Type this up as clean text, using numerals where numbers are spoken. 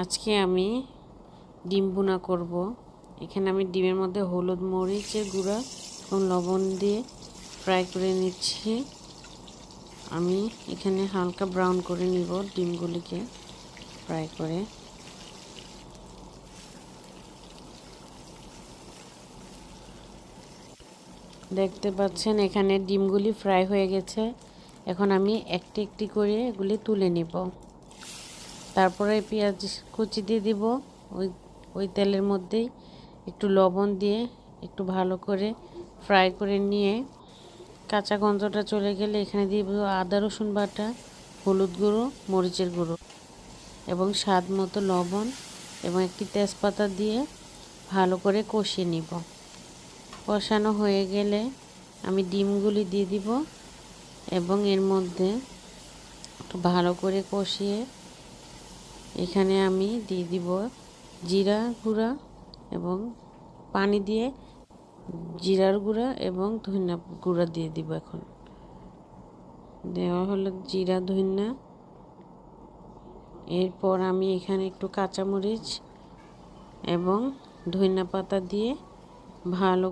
আজকে আমি ডিম ভুনা করব। এখানে আমি ডিমের মধ্যে হলুদ মরিচের গুঁড়া এবং লবণ দিয়ে ফ্রাই করে নিচ্ছি। আমি এখানে হালকা ব্রাউন করে নিব ডিমগুলিকে ফ্রাই করে। দেখতে পাচ্ছেন এখানে ডিমগুলি ফ্রাই হয়ে গেছে। এখন আমি একটি একটি করে এগুলি তুলে নিব। তারপরে পেঁয়াজ কুচি দিয়ে দিব ওই তেলের মধ্যেই। একটু লবণ দিয়ে একটু ভালো করে ফ্রাই করে নিয়ে কাঁচা গন্ধটা চলে গেলে এখানে দিয়ে দিব আদা রসুন বাটা, হলুদ গুঁড়ো, মরিচের গুঁড়ো এবং স্বাদ মতো লবণ এবং একটি তেজপাতা দিয়ে ভালো করে কষিয়ে নিব। কষানো হয়ে গেলে আমি ডিমগুলি দিয়ে দিব এবং এর মধ্যে একটু ভালো করে কষিয়ে এখানে আমি দিয়ে দিব জিরা গুঁড়া এবং পানি দিয়ে জিরার গুঁড়া এবং ধনিয়া গুঁড়া দিয়ে দিব। এখন দেওয়া হলো জিরা ধনিয়া। এরপর আমি এখানে একটু কাঁচামরিচ এবং ধনিয়া পাতা দিয়ে ভালো